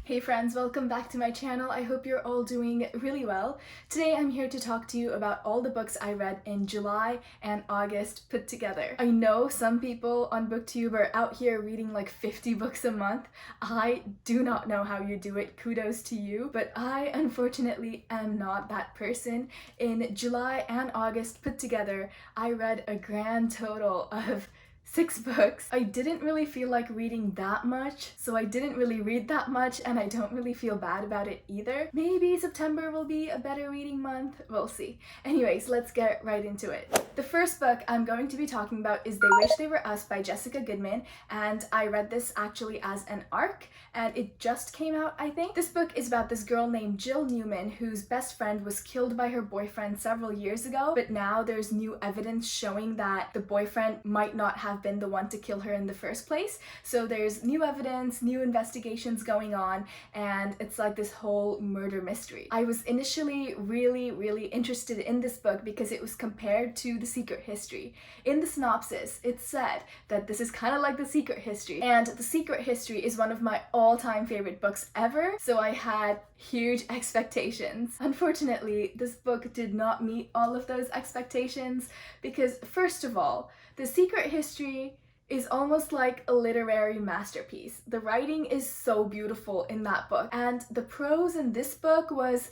Hey friends, welcome back to my channel. I hope you're all doing really well. Today I'm here to talk to you about all the books I read in July and August put together. I know some people on BookTube are out here reading like 50 books a month. I do not know how you do it, kudos to you, but I unfortunately am not that person. In July and August put together, I read a grand total of 6 books. I didn't really feel like reading that much, so I didn't really read that much, and I don't really feel bad about it either. Maybe September will be a better reading month, we'll see. Anyways, let's get right into it. The first book I'm going to be talking about is They Wish They Were Us by Jessica Goodman, and I read this actually as an ARC, and it just came out, I think. This book is about this girl named Jill Newman, whose best friend was killed by her boyfriend several years ago, but now there's new evidence showing that the boyfriend might not have been the one to kill her in the first place. So there's new evidence, new investigations going on, and it's like this whole murder mystery. I was initially really interested in this book because it was compared to The Secret History. In the synopsis, it said that this is kind of like The Secret History, and The Secret History is one of my all-time favorite books ever, so I had huge expectations. Unfortunately, this book did not meet all of those expectations because, first of all, The Secret History is almost like a literary masterpiece. The writing is so beautiful in that book, and the prose in this book was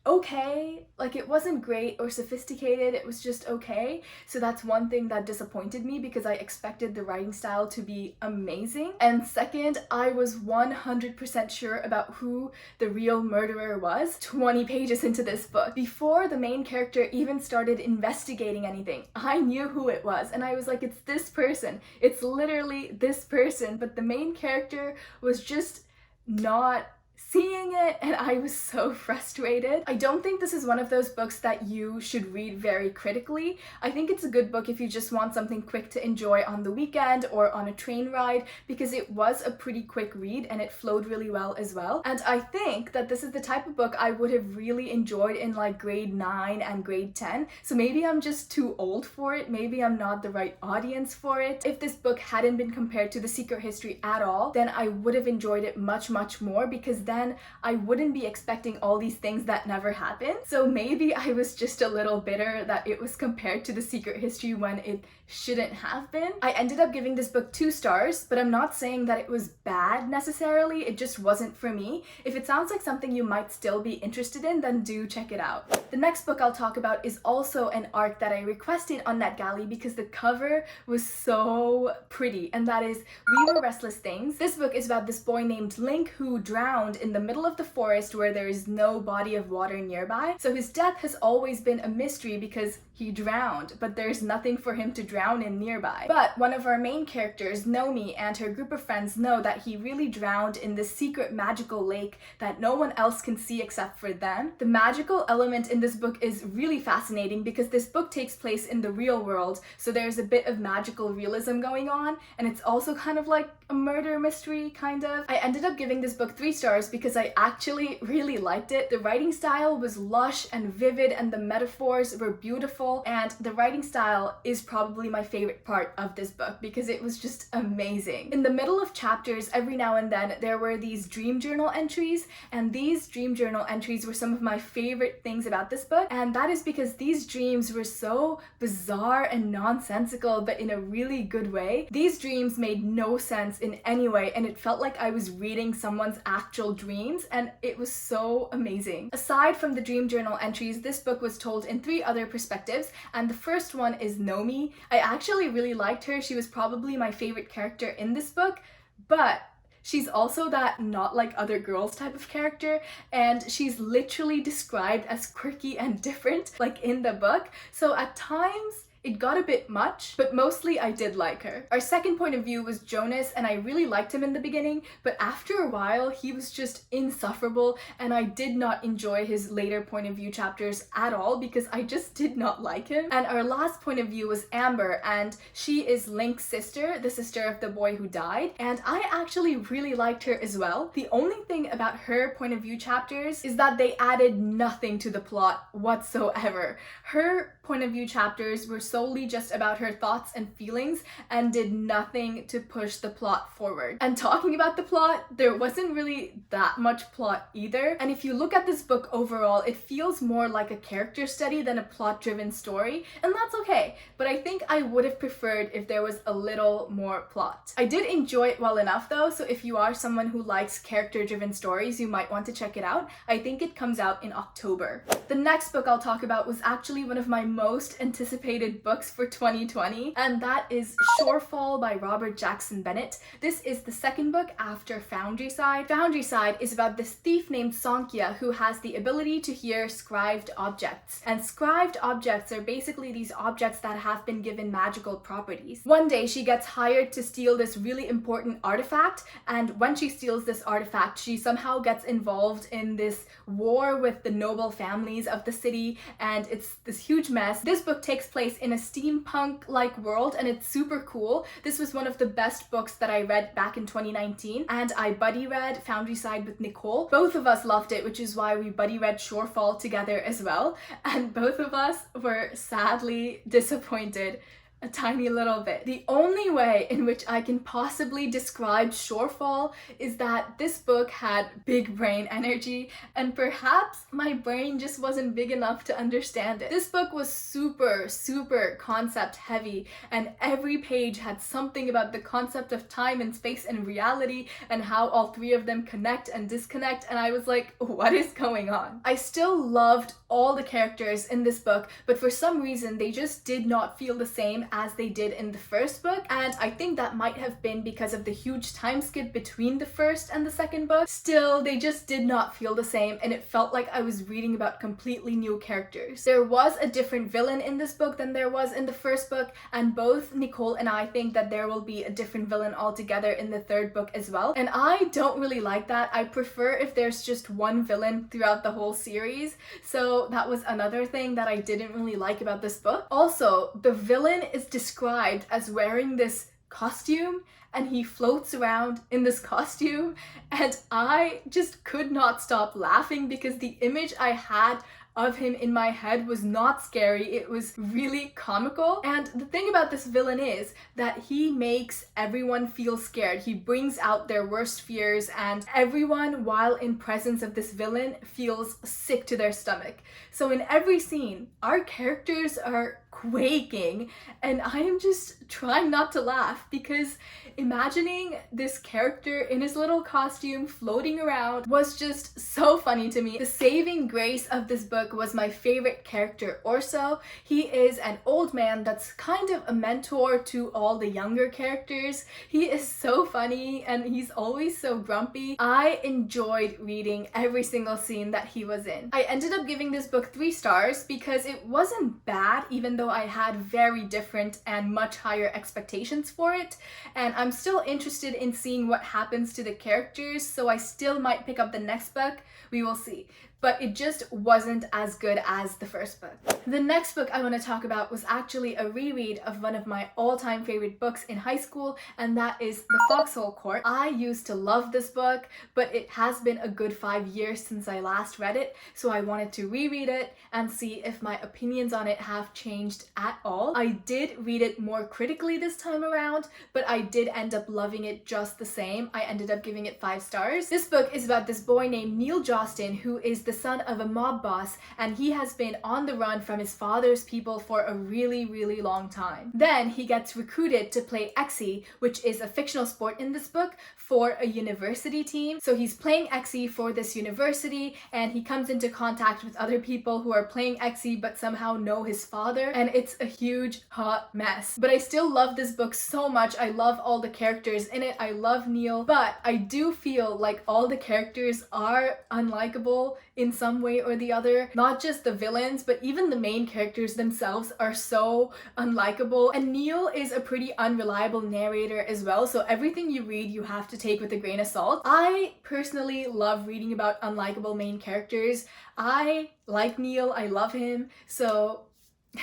okay. Like, it wasn't great or sophisticated, it was just okay. So that's one thing that disappointed me because I expected the writing style to be amazing. And second, I was 100% sure about who the real murderer was 20 pages into this book. Before the main character even started investigating anything, I knew who it was, and I was like, it's this person. It's literally this person. But the main character was just not seeing it, and I was so frustrated. I don't think this is one of those books that you should read very critically. I think it's a good book if you just want something quick to enjoy on the weekend or on a train ride, because it was a pretty quick read and it flowed really well as well. And I think that this is the type of book I would have really enjoyed in like grade 9 and grade 10. So maybe I'm just too old for it, maybe I'm not the right audience for it. If this book hadn't been compared to The Secret History at all, then I would have enjoyed it much more, because then I wouldn't be expecting all these things that never happened. So maybe I was just a little bitter that it was compared to The Secret History when it shouldn't have been. I ended up giving this book 2 stars, but I'm not saying that it was bad necessarily, it just wasn't for me. If it sounds like something you might still be interested in, then do check it out. The next book I'll talk about is also an ARC that I requested on NetGalley because the cover was so pretty, and that is We Were Restless Things. This book is about this boy named Link who drowned in the middle of the forest where there is no body of water nearby. So his death has always been a mystery because he drowned, but there's nothing for him to drown in nearby. But one of our main characters, Nomi, and her group of friends know that he really drowned in this secret magical lake that no one else can see except for them. The magical element in this book is really fascinating because this book takes place in the real world, so there's a bit of magical realism going on, and it's also kind of like a murder mystery, kind of. I ended up giving this book 3 stars because I actually really liked it. The writing style was lush and vivid, and the metaphors were beautiful, and the writing style is probably my favorite part of this book because it was just amazing. In the middle of chapters, every now and then, there were these dream journal entries, and these dream journal entries were some of my favorite things about this book, and that is because these dreams were so bizarre and nonsensical, but in a really good way. These dreams made no sense in any way, and it felt like I was reading someone's actual dreams, and it was so amazing. Aside from the dream journal entries, this book was told in 3 other perspectives, and the first one is Nomi. I actually really liked her. She was probably my favorite character in this book, but she's also that not like other girls type of character, and she's literally described as quirky and different, like in the book. So at times, it got a bit much, but mostly I did like her. Our second point of view was Jonas, and I really liked him in the beginning, but after a while he was just insufferable, and I did not enjoy his later point of view chapters at all because I just did not like him. And our last point of view was Amber, and she is Link's sister, the sister of the boy who died, and I actually really liked her as well. The only thing about her point of view chapters is that they added nothing to the plot whatsoever. Her point of view chapters were solely just about her thoughts and feelings and did nothing to push the plot forward. And talking about the plot, there wasn't really that much plot either. And if you look at this book overall, it feels more like a character study than a plot-driven story, and that's okay. But I think I would have preferred if there was a little more plot. I did enjoy it well enough though, so if you are someone who likes character-driven stories, you might want to check it out. I think it comes out in October. The next book I'll talk about was actually one of my most anticipated books for 2020, and that is Shortfall by Robert Jackson Bennett. This is the second book after Foundryside. Foundryside is about this thief named Sankhya who has the ability to hear scribed objects. And scribed objects are basically these objects that have been given magical properties. One day she gets hired to steal this really important artifact, and when she steals this artifact, she somehow gets involved in this war with the noble families of the city, and it's this huge mess. This book takes place in a steampunk-like world, and it's super cool. This was one of the best books that I read back in 2019, and I buddy read Foundryside with Nicole. Both of us loved it, which is why we buddy read Shortfall together as well, and both of us were sadly disappointed a tiny little bit. The only way in which I can possibly describe Shortfall is that this book had big brain energy, and perhaps my brain just wasn't big enough to understand it. This book was super concept heavy, and every page had something about the concept of time and space and reality and how all three of them connect and disconnect, and I was like, what is going on? I still loved all the characters in this book, but for some reason they just did not feel the same as they did in the first book, and I think that might have been because of the huge time skip between the first and the second book. Still, they just did not feel the same, and it felt like I was reading about completely new characters. There was a different villain in this book than there was in the first book, and both Nicole and I think that there will be a different villain altogether in the third book as well, and I don't really like that. I prefer if there's just one villain throughout the whole series, so that was another thing that I didn't really like about this book. Also, the villain is described as wearing this costume, and he floats around in this costume, and I just could not stop laughing because the image I had of him in my head was not scary, it was really comical. And the thing about this villain is that he makes everyone feel scared. He brings out their worst fears, and everyone, while in presence of this villain, feels sick to their stomach. So in every scene, our characters are quaking, and I am just trying not to laugh because imagining this character in his little costume floating around was just so funny to me. The saving grace of this book was my favorite character, Orso. He is an old man that's kind of a mentor to all the younger characters. He is so funny and he's always so grumpy. I enjoyed reading every single scene that he was in. I ended up giving this book 3 stars because it wasn't bad, even though I had very different and much higher expectations for it, and I'm still interested in seeing what happens to the characters, so I still might pick up the next book. We will see. But it just wasn't as good as the first book. The next book I want to talk about was actually a reread of one of my all-time favorite books in high school, and that is The Foxhole Court. I used to love this book, but it has been a good 5 years since I last read it, so I wanted to reread it and see if my opinions on it have changed at all. I did read it more critically this time around, but I did end up loving it just the same. I ended up giving it 5 stars. This book is about this boy named Neil Jostin, who is the son of a mob boss, and he has been on the run from his father's people for a really long time. Then he gets recruited to play Exy, which is a fictional sport in this book, for a university team. So he's playing Exy for this university, and he comes into contact with other people who are playing Exy but somehow know his father, and it's a huge hot mess. But I still love this book so much. I love all the characters in it. I love Neil, but I do feel like all the characters are unlikable in some way or the other. Not just the villains, but even the main characters themselves are so unlikable. And Neil is a pretty unreliable narrator as well, so everything you read you have to take with a grain of salt. I personally love reading about unlikable main characters. I like Neil, I love him, so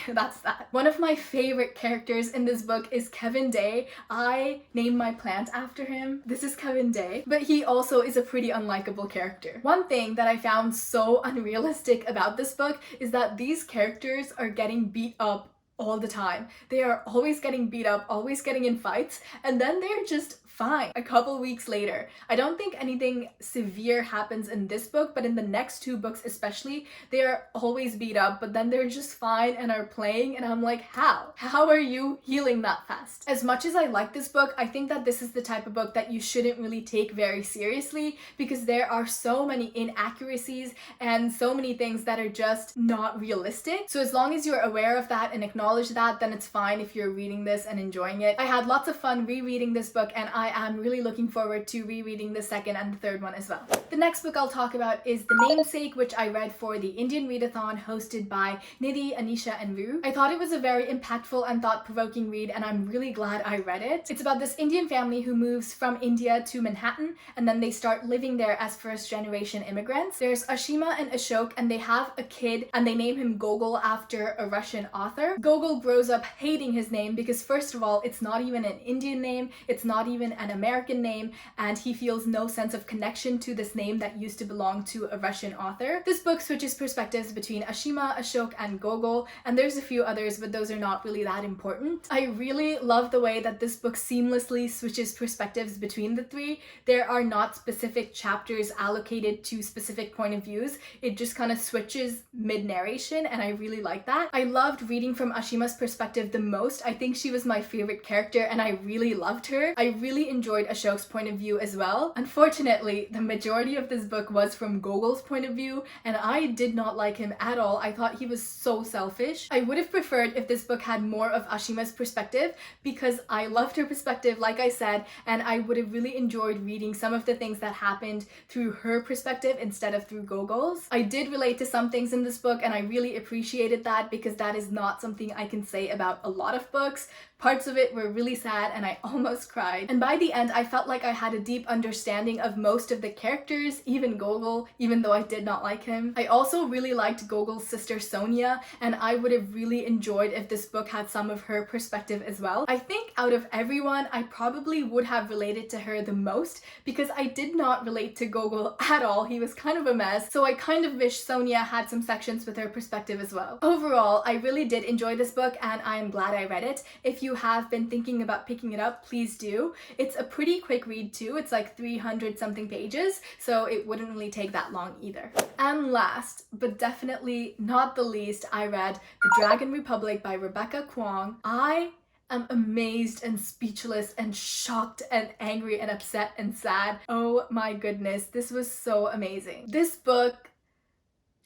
That's that. One of my favorite characters in this book is Kevin Day. I named my plant after him. This is Kevin Day, but he also is a pretty unlikable character. One thing that I found so unrealistic about this book is that these characters are getting beat up all the time. They are always getting beat up, always getting in fights, and then they're just fine a couple weeks later. I don't think anything severe happens in this book, but in the next two books especially, they are always beat up, but then they're just fine and are playing, and I'm like, how? How are you healing that fast? As much as I like this book, I think that this is the type of book that you shouldn't really take very seriously because there are so many inaccuracies and so many things that are just not realistic. So as long as you're aware of that and acknowledge that, then it's fine if you're reading this and enjoying it. I had lots of fun rereading this book, and I am really looking forward to rereading the second and the third one as well. The next book I'll talk about is The Namesake, which I read for the Indian Readathon hosted by Nidhi, Anisha, and Rue. I thought it was a very impactful and thought-provoking read, and I'm really glad I read it. It's about this Indian family who moves from India to Manhattan, and then they start living there as first-generation immigrants. There's Ashima and Ashok, and they have a kid, and they name him Gogol after a Russian author. Gogol grows up hating his name because, first of all, it's not even an Indian name, it's not even an American name, and he feels no sense of connection to this name that used to belong to a Russian author. This book switches perspectives between Ashima, Ashok, and Gogol, and there's a few others, but those are not really that important. I really love the way that this book seamlessly switches perspectives between the three. There are not specific chapters allocated to specific point of views. It just kind of switches mid-narration, and I really like that. I loved reading from Ashima's perspective the most. I think she was my favorite character, and I really loved her. I really enjoyed Ashok's point of view as well. Unfortunately, the majority of this book was from Gogol's point of view, and I did not like him at all. I thought he was so selfish. I would have preferred if this book had more of Ashima's perspective because I loved her perspective, like I said, and I would have really enjoyed reading some of the things that happened through her perspective instead of through Gogol's. I did relate to some things in this book, and I really appreciated that because that is not something I can say about a lot of books. Parts of it were really sad and I almost cried. And by the end, I felt like I had a deep understanding of most of the characters, even Gogol, even though I did not like him. I also really liked Gogol's sister Sonia, and I would have really enjoyed if this book had some of her perspective as well. I think out of everyone, I probably would have related to her the most because I did not relate to Gogol at all. He was kind of a mess, so I kind of wish Sonia had some sections with her perspective as well. Overall, I really did enjoy this book and I'm glad I read it. If you have been thinking about picking it up, please do. It's a pretty quick read too. It's like 300 something pages, so it wouldn't really take that long either. And last, but definitely not the least, I read The Dragon Republic by Rebecca Kuang. I am amazed and speechless and shocked and angry and upset and sad. Oh my goodness, this was so amazing. This book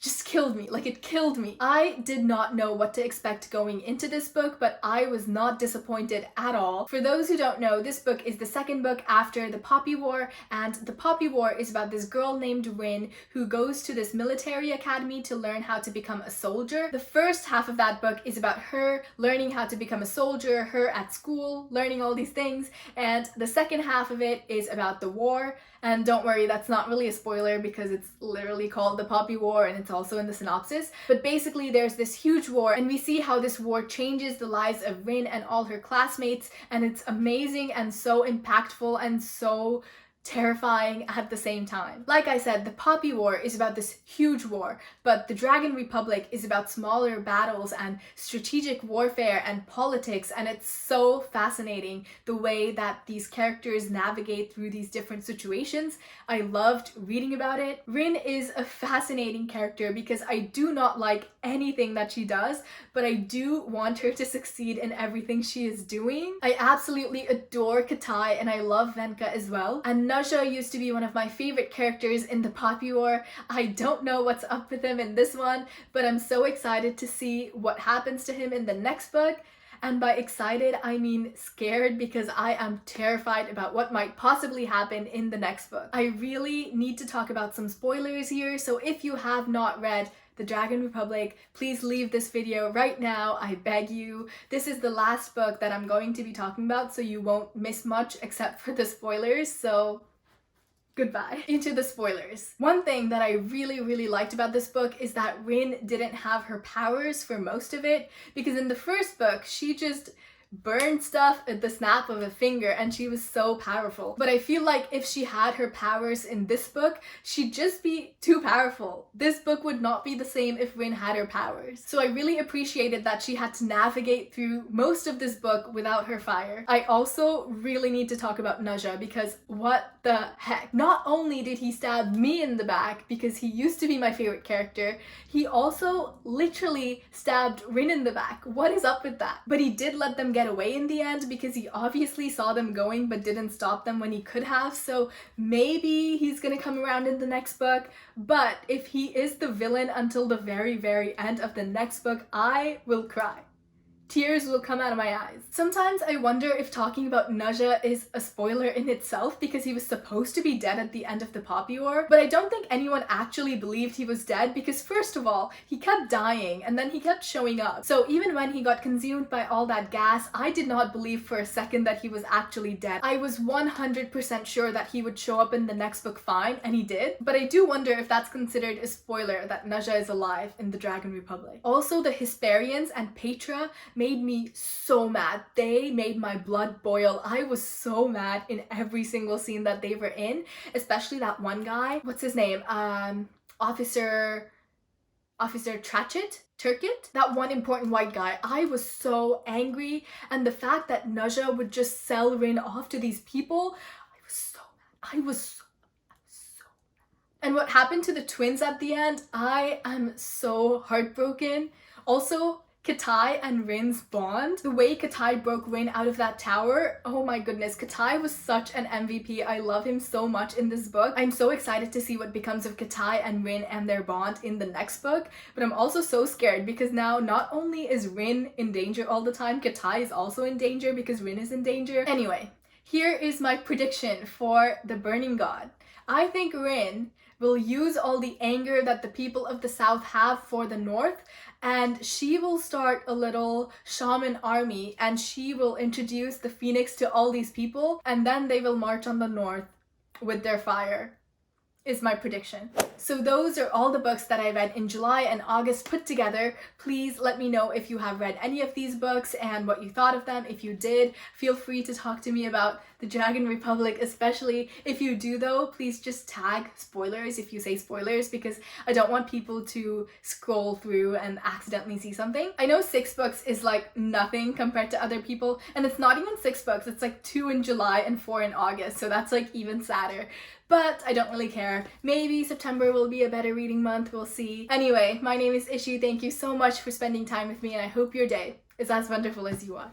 just killed me. Like, it killed me. I did not know what to expect going into this book, but I was not disappointed at all. For those who don't know, this book is the second book after the Poppy War, and the Poppy War is about this girl named Rin who goes to this military academy to learn how to become a soldier. The first half of that book is about her learning how to become a soldier, her at school, learning all these things, and the second half of it is about the war. And don't worry, that's not really a spoiler because it's literally called the Poppy War and it's also in the synopsis. But basically there's this huge war and we see how this war changes the lives of Rin and all her classmates, and it's amazing and so impactful and so terrifying at the same time. Like I said, the Poppy War is about this huge war, but the Dragon Republic is about smaller battles and strategic warfare and politics, and it's so fascinating the way that these characters navigate through these different situations. I loved reading about it. Rin is a fascinating character because I do not like anything that she does, but I do want her to succeed in everything she is doing. I absolutely adore Katai and I love Venka as well. And Naja used to be one of my favorite characters in the Poppy War. I don't know what's up with him in this one, but I'm so excited to see what happens to him in the next book. And by excited, I mean scared because I am terrified about what might possibly happen in the next book. I really need to talk about some spoilers here, so if you have not read The Dragon Republic, please leave this video right now, I beg you. This is the last book that I'm going to be talking about, so you won't miss much except for the spoilers, so Goodbye. Into the spoilers. One thing that I really liked about this book is that Rin didn't have her powers for most of it, because in the first book, she just burned stuff at the snap of a finger and she was so powerful. But I feel like if she had her powers in this book, she'd just be too powerful. This book would not be the same if Rin had her powers. So I really appreciated that she had to navigate through most of this book without her fire. I also really need to talk about Naja, because what the heck? Not only did he stab me in the back because he used to be my favorite character, he also literally stabbed Rin in the back. What is up with that? But he did let them get away in the end because he obviously saw them going but didn't stop them when he could have, so maybe he's gonna come around in the next book. But if he is the villain until the very end of the next book, I will cry. Tears will come out of my eyes. Sometimes I wonder if talking about Naja is a spoiler in itself because he was supposed to be dead at the end of the Poppy War, but I don't think anyone actually believed he was dead because first of all, he kept dying and then he kept showing up. So even when he got consumed by all that gas, I did not believe for a second that he was actually dead. I was 100% sure that he would show up in the next book fine, and he did, but I do wonder if that's considered a spoiler that Naja is alive in the Dragon Republic. Also, the Hesperians and Petra made me so mad. They made my blood boil. I was so mad in every single scene that they were in, especially that one guy. What's his name? Officer Turkit? That one important white guy. I was so angry, and the fact that Naja would just sell Rin off to these people, I was so mad. And what happened to the twins at the end? I am so heartbroken. Also, Katai and Rin's bond. The way Katai broke Rin out of that tower, oh my goodness, Katai was such an MVP. I love him so much in this book. I'm so excited to see what becomes of Katai and Rin and their bond in the next book, but I'm also so scared because now not only is Rin in danger all the time, Katai is also in danger because Rin is in danger. Anyway, here is my prediction for the Burning God. I think Rin will use all the anger that the people of the South have for the North, and she will start a little shaman army and she will introduce the Phoenix to all these people, and then they will march on the North with their fire, is my prediction. So those are all the books that I read in July and August put together. Please let me know if you have read any of these books and what you thought of them. If you did, feel free to talk to me about the Dragon Republic, especially if you do though, please just tag spoilers if you say spoilers, because I don't want people to scroll through and accidentally see something. I know 6 books is like nothing compared to other people, and it's not even 6 books, it's like 2 in July and 4 in August, so that's like even sadder. But I don't really care. Maybe September will be a better reading month, we'll see. Anyway, my name is Ishi. Thank you so much for spending time with me, and I hope your day is as wonderful as you are.